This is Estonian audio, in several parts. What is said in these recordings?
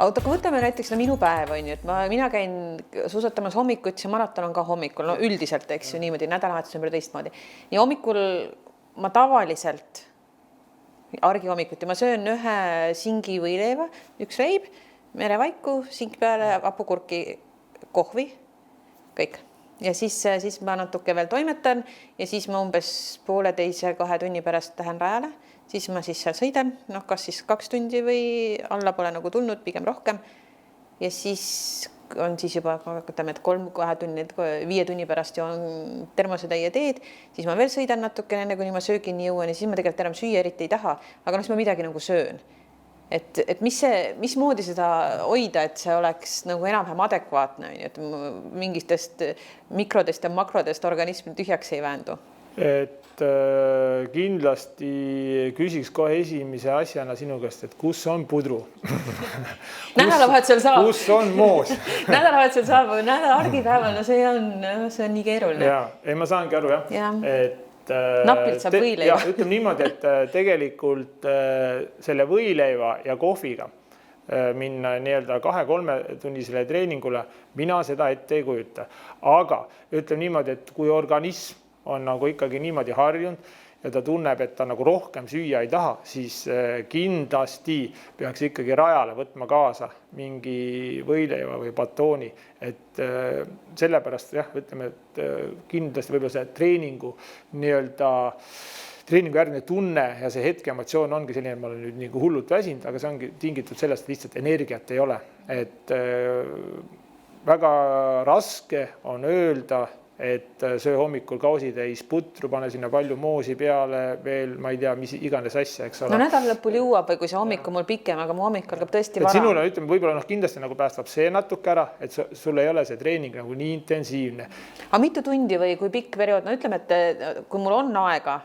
Aga kui võtame näiteks minu päev on ju, et mina käin suusatamas hommikuti, see maraton on ka hommikul, no üldiselt, eks ju, niimoodi nädalavahetus ümber teistmoodi. Nii hommikul ma tavaliselt, argi hommikuti, ma söön ühe singi võileiva, üks veib, merevaiku, sink peale, hapukurki, kohvi, kõik. Ja siis ma natuke veel toimetan ja siis ma umbes 1,5–2 tunni pärast lähen rajale. Siis ma siis seal sõidan, kas siis 2 tundi või alla pole nagu tulnud, pigem rohkem. Ja siis on siis juba, võtame, et 3-2 tunni, 5 tunni pärast joon termosetäie teed, siis ma veel sõidan natuke enne, kuni ma söögini jõuan ja siis ma tegelikult enam süüa eriti ei taha, aga siis ma midagi nagu söön. Et mismoodi seda hoida, et see oleks nagu enam-vähem adekvaatne, et mingitest mikrodest ja makrodest organismi tühjaks ei väändu? Et kindlasti küsiks kohe esimese asjana sinu käest, et kus on pudru? Nädalavahetusel saab. Kus on moos? Nädalavahetusel saab, argipäeval, no see on nii keeruline. Ja, ei ma saangi aru, jah. Napilt saab võileiva. Ütleme niimoodi, et tegelikult selle võileiva ja kohviga minna nii-öelda 2-3 tunnisele treeningule, mina seda ette ei kujuta. Aga ütleme niimoodi, et kui organism on nagu ikkagi niimoodi harjunud ja ta tunneb, et ta nagu rohkem süüa ei taha, siis kindlasti peaks ikkagi rajale võtma kaasa mingi võileiva või batooni. Et sellepärast jah, ütleme, et kindlasti võib-olla see treeningu järgne tunne ja see hetke emotsioon ongi selline, et ma olen nüüd nagu hullult väsinud, aga see ongi tingitud sellest, et lihtsalt energiat ei ole. Et väga raske on öelda, et söö hommikul kausitäis putru, pane sinna palju moosi peale, veel ma ei tea, mis iganes asja, eks ole. No nädal lõpul jõuab või kui see hommik on mul pikem, aga mu hommik algab tõesti vara. Sinule ütleme, võib-olla kindlasti nagu päästab see natuke ära, et sul ei ole see treening nagu nii intensiivne. Aga mitu tundi või kui pikk periood? No ütleme, et kui mul on aega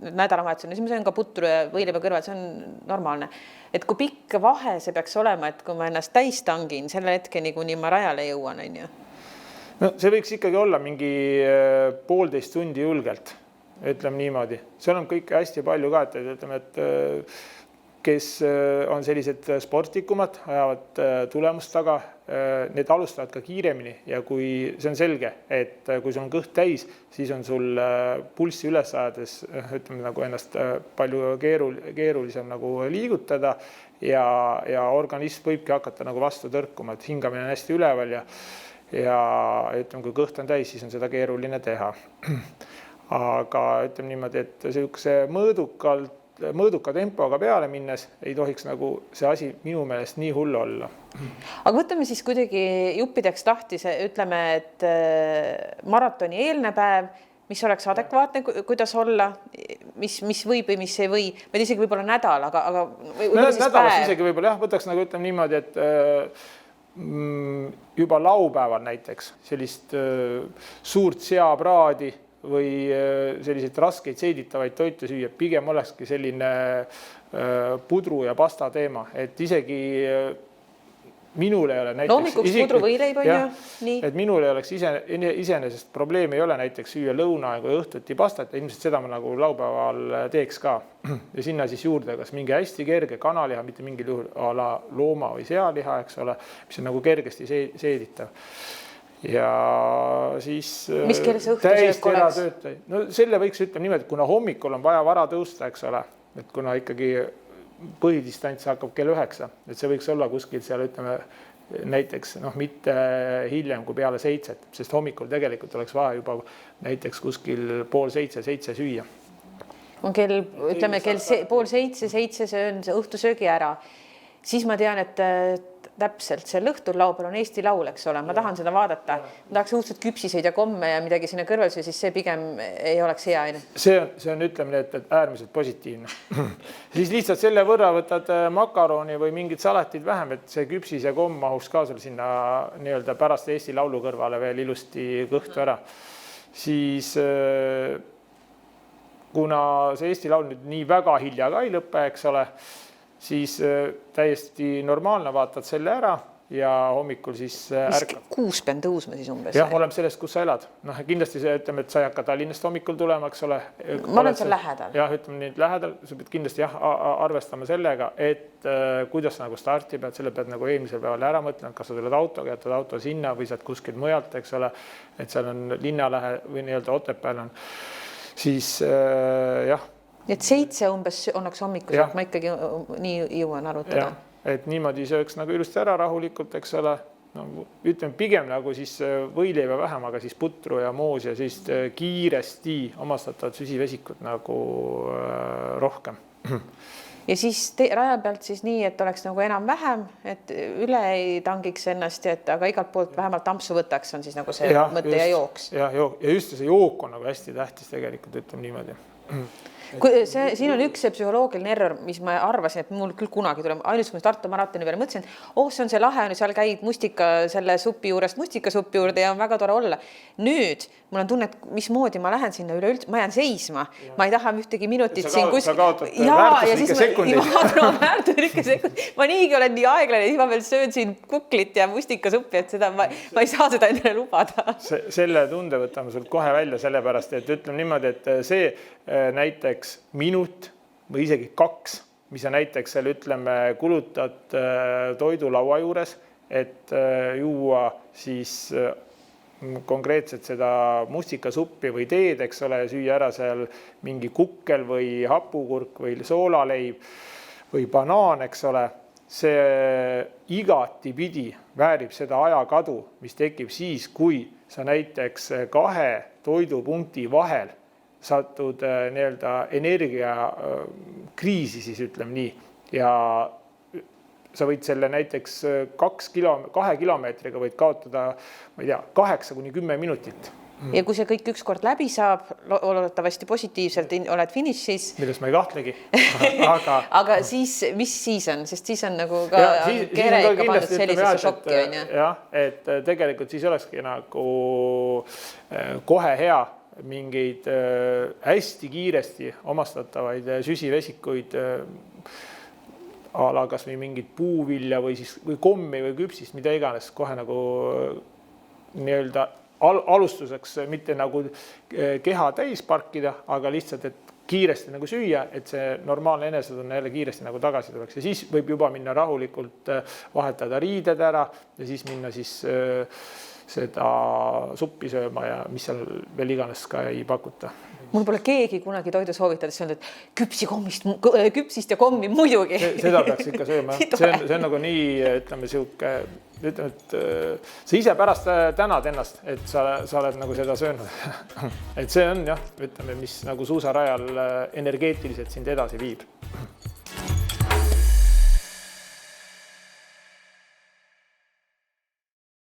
nädalavahetusel, siis ma söön ka putru ja võileiva kõrval, see on normaalne. Et kui pikk vahe see peaks olema, et kui ma ennast täis tangin selle hetkeni, kuni ma rajale jõuan, on ju? No see võiks ikkagi olla mingi 1,5 tundi julgelt, ütleme niimoodi. Seal on kõik hästi palju ka, et ütleme, et kes on sellised sportikumad, ajavad tulemust taga, need alustavad ka kiiremini ja kui see on selge, et kui sul on kõht täis, siis on sul pulssi üles ajades, ütleme nagu ennast palju keerulisem nagu liigutada ja organism võibki hakata nagu vastu tõrkuma, et hingamine on hästi üleval ja ütleme, kui kõht on täis, siis on seda keeruline teha. Aga ütleme niimoodi, et see mõõduka tempoga peale minnes ei tohiks nagu see asi minu meelest nii hull olla. Aga võtame siis kuidagi juppideks lahti, ütleme, et maratoni eelne päev, mis oleks adekvaatne, kuidas olla, mis võib või mis ei või, või isegi võib-olla nädal, aga nädalas isegi võib-olla jah, võtaks nagu ütleme niimoodi, et juba laupäeval näiteks sellist suurt seapraadi või selliseid raskeid seeditavaid toite süüa, pigem olekski selline pudru ja pasta teema, et isegi minul ei ole näiteks... Loomikuks pudru võileib on ju? Nii. Et minul ei oleks iseenesest probleemi ei ole näiteks süüa lõunaaegu ja õhtuti pastat, ilmselt seda ma nagu laupäeval teeks ka. Ja sinna siis juurde kas mingi hästi kerge kanaliha, mitte mingil juhul ala looma või sealiha, eks ole, mis on nagu kergesti seeditav. Ja siis... Mis kell see õhtusöök oleks? No selle võiks ütlema niimoodi, et kuna hommikul on vaja vara tõusta, eks ole, et kuna ikkagi põhidistants hakkab kell 9, et see võiks olla kuskil seal, ütleme, näiteks mitte hiljem kui peale 7, sest hommikul tegelikult oleks vaja juba näiteks kuskil 6:30-7 süüa. On kell 6:30-7 söön õhtusöögi ära. Siis ma tean, et täpselt see õhtul laupäeval on Eesti Laul, eks ole, ma tahan seda vaadata. Ma tahaks õudselt küpsiseid ja komme ja midagi sinna kõrval, siis see pigem ei oleks hea. See on ütleme, et äärmiselt positiivne. Siis lihtsalt selle võrra võtad makaroni või mingid salatid vähem, et see küpsis ja komm mahuks ka sul sinna nii-öelda pärast Eesti Laulu kõrvale veel ilusti kõhtu ära. Siis kuna see Eesti Laul nüüd nii väga hilja ka ei lõppe, eks ole, siis täiesti normaalne vaatad selle ära ja hommikul siis ärkad. Kuus pean tõusma siis umbes? Jah, oleneb sellest, kus sa elad. Kindlasti see, ütleme, et sa ei hakka Tallinnast hommikul tulema, eks ole. Ma olen seal lähedal. Jah, ütleme nii lähedal, sa pead kindlasti arvestama sellega, et kuidas sa nagu starti pead, selle pead nagu eelmisel päeval ära mõtlema, kas sa tuled autoga, jätad auto sinna või saad kuskilt mujalt, eks ole, et seal on linnalähe või nii-öelda Otepääl on, siis jah. Et 7 umbes annaks hommikusöök, ma ikkagi nii jõuan arutada. Et niimoodi sööks nagu ilusti ära rahulikult, eks ole. No, ütleme pigem nagu siis võileiva vähem, aga siis putru ja moos ja siis kiiresti omastatavad süsivesikud nagu rohkem. Ja siis raja pealt siis nii, et oleks nagu enam-vähem, et üle ei tangiks ennast, aga igalt poolt vähemalt ampsu võtaks, on siis nagu see mõte ja jooks. Ja just see jook on nagu hästi tähtis tegelikult, ütleme niimoodi. Siin on üks see psühholoogiline error, mis ma arvasin, et mul küll kunagi tuleb, ainult kui ma Tartu maratoni peale mõtlesin, et see on see lahe, seal käid mustika selle supi juurest mustikasuppi juurde ja on väga tore olla. Nüüd mul on tunne, et mismoodi ma lähen sinna üleüldse, ma jään seisma, ma ei taha ühtegi minutit siin Sa kaotad väärtuslikke sekundid. Ma niigi olen nii aeglane, siis ma veel söön siin kuklit ja mustikasuppi, et seda ma ei saa seda endale lubada. Selle tunde võtame sult kohe välja sellepärast, et ütleme niimoodi, et see näiteks minut või isegi 2, mis sa näiteks seal ütleme kulutad toidulaua juures, et juua siis konkreetselt seda mustikasuppi või teed, eks ole, süüa ära seal mingi kukkel või hapukurk või soolaleib või banaan, eks ole, see igati pidi väärib seda ajakadu, mis tekib siis, kui sa näiteks 2 toidupunkti vahel satud nii-öelda energiakriisi, siis ütleme nii, ja sa võid selle näiteks 2 kilomeetriga võid kaotada, ma ei tea, 8-10 minutit. Ja kui see kõik ükskord läbi saab, loodetavasti positiivselt oled finišis. Millest ma ei kahtlegi. Aga siis, mis siis on? Sest siis on nagu ka kere ikka pandud sellisesse šokki. Jah, et tegelikult siis olekski nagu kohe hea mingeid hästi kiiresti omastatavaid süsivesikuid ala kas või mingid puuvilja või kommi või küpsist, mida iganes kohe nagu nii-öelda alustuseks mitte nagu keha täis parkida, aga lihtsalt, et kiiresti nagu süüa, et see normaalne enesetunne jälle kiiresti nagu tagasi tuleks ja siis võib juba minna rahulikult vahetada riided ära ja siis minna siis seda suppi sööma ja mis seal veel iganes ka ei pakuta. Mul pole keegi kunagi toidu soovitades öelnud, et küpsist ja kommi muidugi. Seda peaks ikka sööma. See on nagu nii, ütleme, et sa ise pärast tänad ennast, et sa oled nagu seda söönud. Et see on jah, ütleme, mis nagu suusarajal energeetiliselt sind edasi viib.